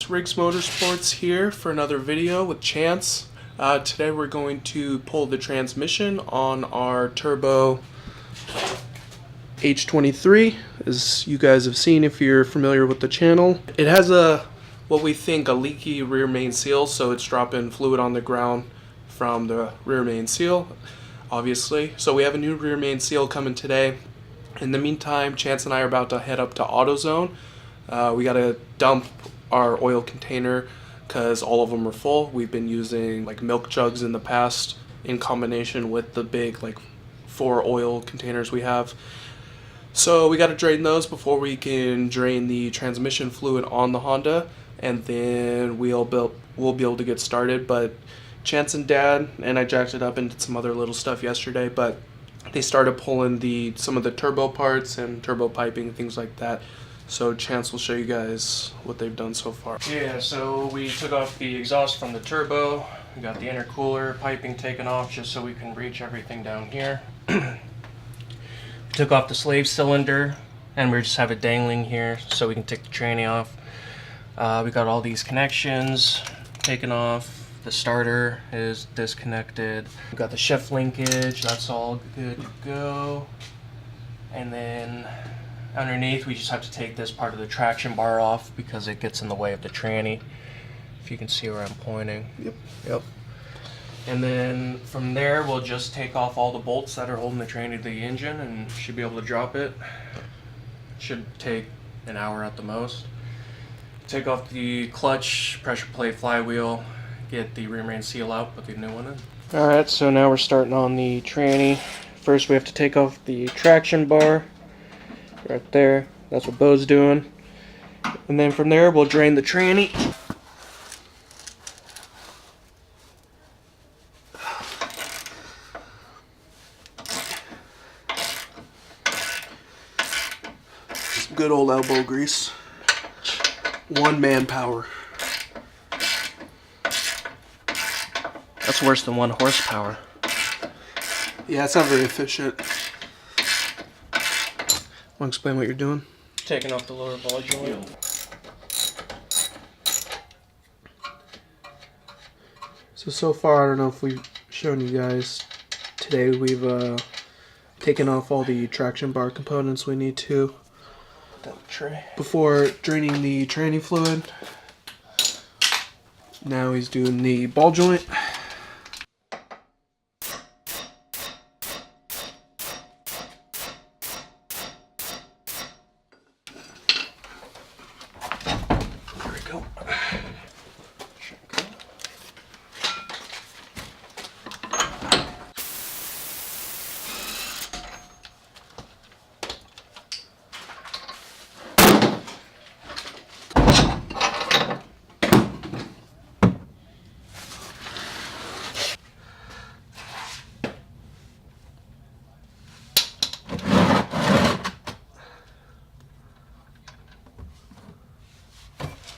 It's Riggs Motorsports here for another video with Chance. Today we're going to pull the transmission on our turbo H23, as you guys have seen if you're familiar with the channel. It has what we think a leaky rear main seal, so it's dropping fluid on the ground from the rear main seal, obviously. So we have a new rear main seal coming today. In the meantime, Chance and I are about to head up to AutoZone. We gotta dump our oil container because all of them are full. We've been using like milk jugs in the past in combination with the big like 4 oil containers we have. So we got to drain those before we can drain the transmission fluid on the Honda, and then we'll be able to get started. But Chance and Dad and I jacked it up and did some other little stuff yesterday, but they started pulling some of the turbo parts and turbo piping, things like that. So Chance will show you guys what they've done so far. Yeah, so we took off the exhaust from the turbo. We got the intercooler piping taken off just so we can reach everything down here. We took off the slave cylinder and we just have it dangling here so we can take the tranny off. We got all these connections taken off. The starter is disconnected. We got the shift linkage, that's all good to go. And then underneath, we just have to take this part of the traction bar off because it gets in the way of the tranny. If you can see where I'm pointing. Yep. And then from there, we'll just take off all the bolts that are holding the tranny to the engine and should be able to drop it. Should take an hour at the most. Take off the clutch, pressure plate, flywheel, get the rear main seal out, put the new one in. Alright, so now we're starting on the tranny. First we have to take off the traction bar. Right there, that's what Beau's doing. And then from there, we'll drain the tranny. Some good old elbow grease. 1 man power. That's worse than 1 horsepower. Yeah, it's not very efficient. Want to explain what you're doing? Taking off the lower ball joint. So far, I don't know if we've shown you guys. Today we've taken off all the traction bar components we need to. Before draining the tranny fluid. Now he's doing the ball joint.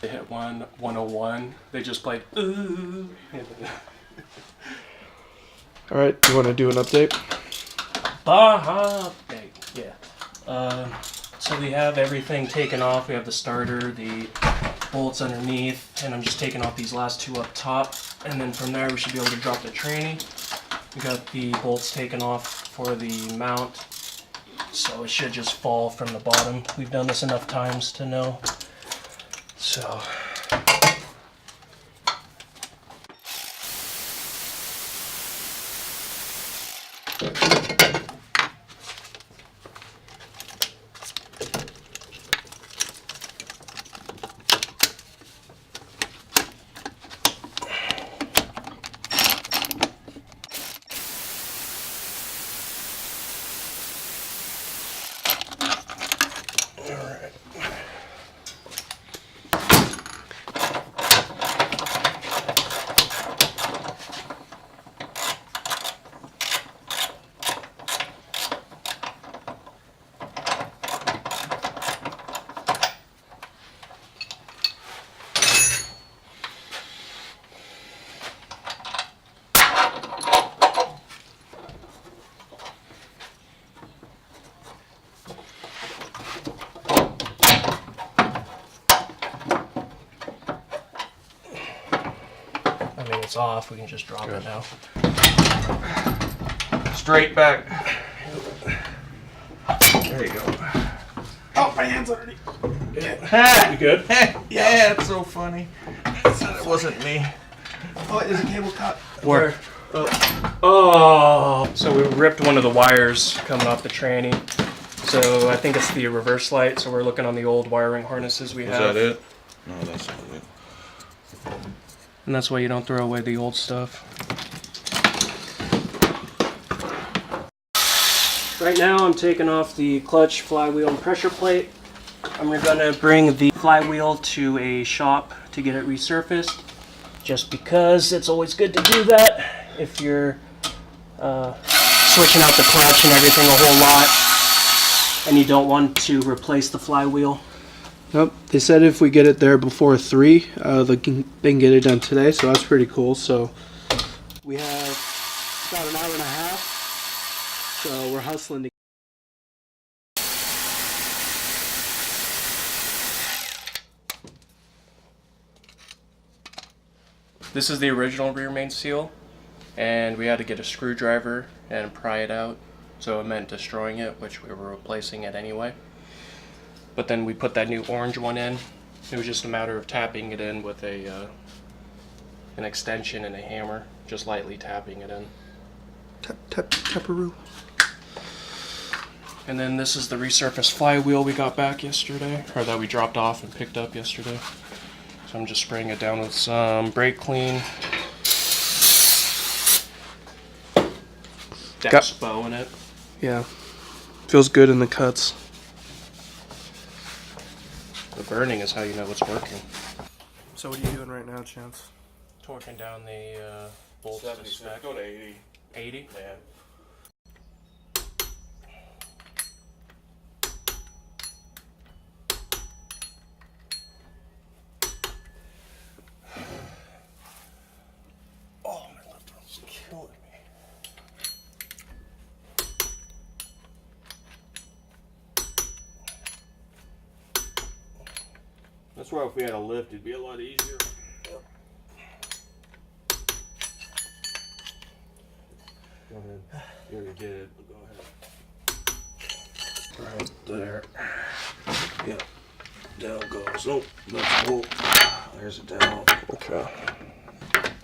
They hit 101. They just played ooh. Alright, you want to do an update? Update, yeah. So we have everything taken off. We have the starter, the bolts underneath, and I'm just taking off these last 2 up top. And then from there we should be able to drop the tranny. We got the bolts taken off for the mount, so it should just fall from the bottom. We've done this enough times to know. So it's off, we can just drop it now. Straight back. There you go. Oh, my hand's underneath. Ha! You good? Yeah, it's so funny. I said it wasn't me. Oh, there's a cable cut. Where? Oh, so we ripped one of the wires coming off the tranny. So I think it's the reverse light. So we're looking on the old wiring harnesses we have. Is that it? No, that's not it. And that's why you don't throw away the old stuff. Right now I'm taking off the clutch, flywheel, and pressure plate. I'm gonna bring the flywheel to a shop to get it resurfaced. Just because it's always good to do that if you're switching out the clutch and everything a whole lot and you don't want to replace the flywheel. Yep, they said if we get it there before 3, they can get it done today, so that's pretty cool. So we have about an hour and a half, so we're hustling to. This is the original rear main seal, and we had to get a screwdriver and pry it out, so it meant destroying it, which we were replacing it anyway. But then we put that new orange one in. It was just a matter of tapping it in with an extension and a hammer, just lightly tapping it in. Tap, tap, taparoo. And then this is the resurfaced flywheel we got back yesterday, or that we dropped off and picked up yesterday. So I'm just spraying it down with some brake clean. That's Beau in it. Yeah, feels good in the cuts. The burning is how you know it's working. So what are you doing right now, Chance? Torquing down the bolts to spec. Go to 80. 80? Yeah. Oh, my left arm's killing me. That's why if we had a lift, it'd be a lot easier. Yep. Go ahead. You already did it, but go ahead. Right there. Yep. Down goes. Oh, let's go. There's it down. Okay.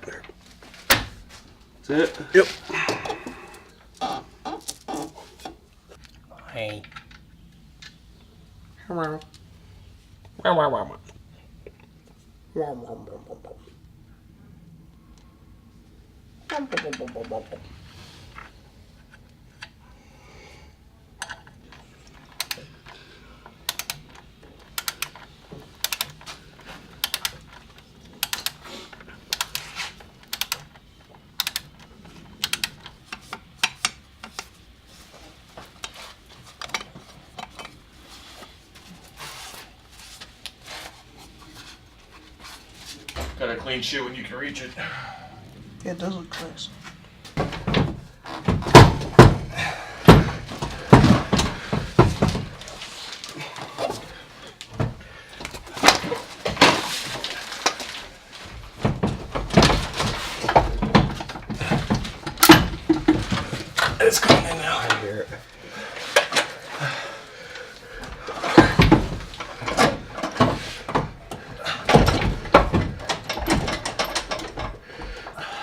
There. That's it? Yep. Hey. Got a clean shoe when you can reach it. Yeah, it does look nice. It's going in now. I hear it.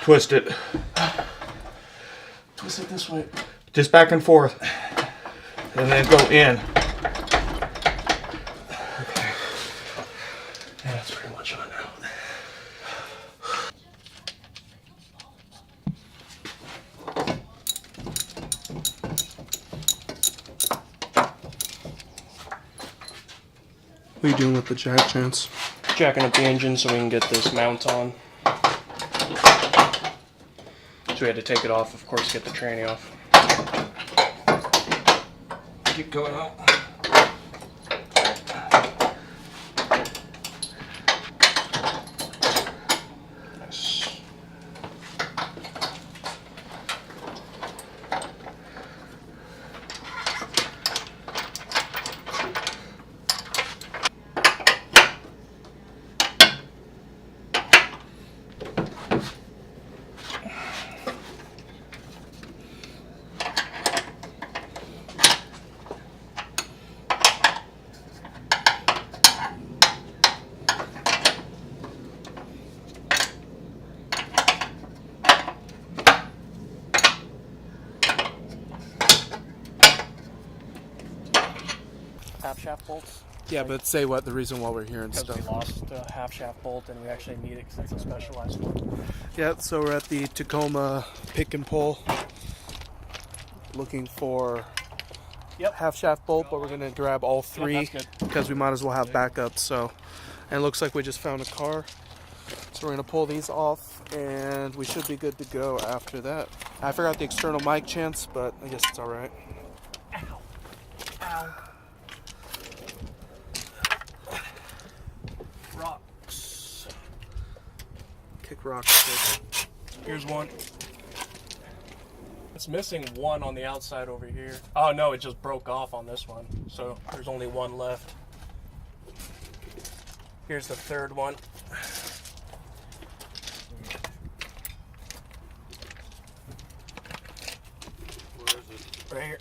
Twist it. Twist it this way. Just back and forth. And then go in. Okay. Yeah, that's pretty much on now. What are you doing with the jack, Chance? Jacking up the engine so we can get this mount on. So we had to take it off, of course, get the tranny off. Keep going out. Nice. shaft bolts. Yeah, but say what the reason why we're here and Because stuff. we lost a half shaft bolt and we actually need it because it's a specialized one. Yeah, so we're at the Tacoma PickPull looking for half shaft bolt, but we're going to grab all three because we might as well have backups. So, and it looks like we just found a car. So we're going to pull these off and we should be good to go after that. I forgot the external mic chance, but I guess it's all right. Ow. Ow. Rocks. Kick rocks. Here's one. It's missing one on the outside over here. Oh no, it just broke off on this one. So there's only one left. Here's the third one. Where is it? Right here.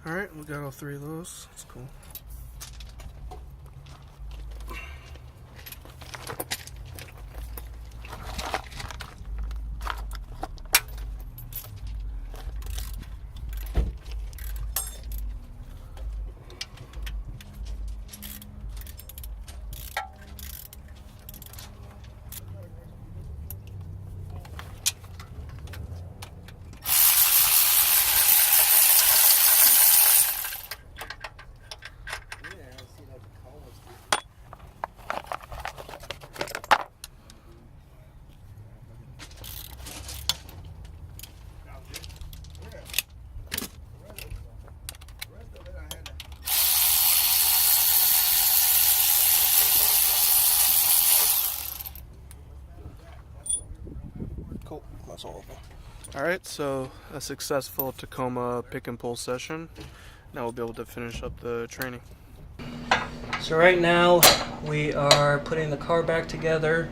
All right, we got all three of those. That's cool. Cool. That's all of them. All right, so a successful Tacoma pick and pull session. Now we'll be able to finish up the training. So right now we are putting the car back together.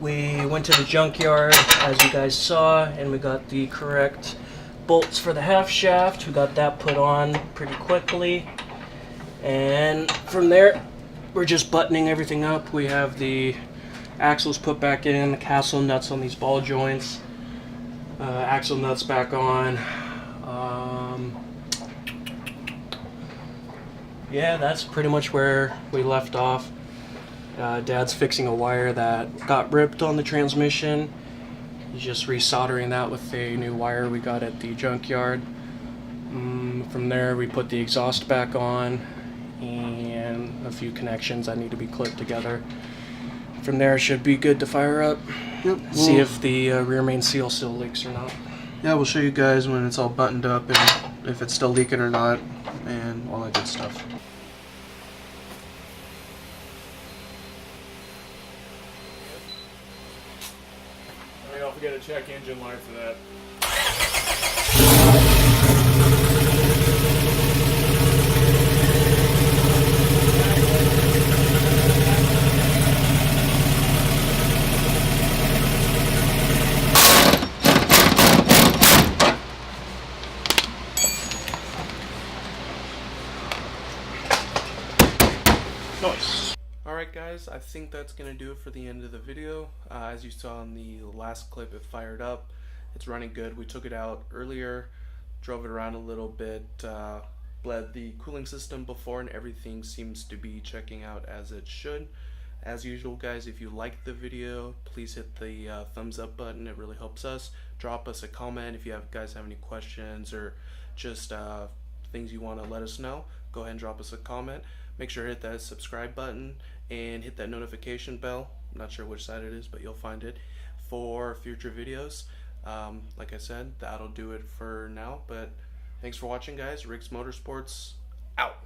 We went to the junkyard as you guys saw and we got the correct bolts for the half shaft. We got that put on pretty quickly. And from there we're just buttoning everything up. We have the axles put back in, the castle nuts on these ball joints, axle nuts back on. Yeah, that's pretty much where we left off. Dad's fixing a wire that got ripped on the transmission. He's just resoldering that with a new wire we got at the junkyard. From there we put the exhaust back on and a few connections that need to be clipped together. From there it should be good to fire up. Yep. See if the rear main seal still leaks or not. Yeah, we'll show you guys when it's all buttoned up and if it's still leaking or not and all that good stuff. Don't forget to check engine light for that. Nice. Alright guys, I think that's going to do it for the end of the video. As you saw in the last clip, it fired up. It's running good. We took it out earlier, drove it around a little bit, bled the cooling system before, and everything seems to be checking out as it should. As usual guys, if you liked the video, please hit the thumbs up button. It really helps us. Drop us a comment if you guys have any questions or just things you want to let us know. Go ahead and drop us a comment. Make sure to hit that subscribe button and hit that notification bell. I'm not sure which side it is, but you'll find it for future videos. Like I said, that'll do it for now, but thanks for watching guys. Riggs Motorsports out.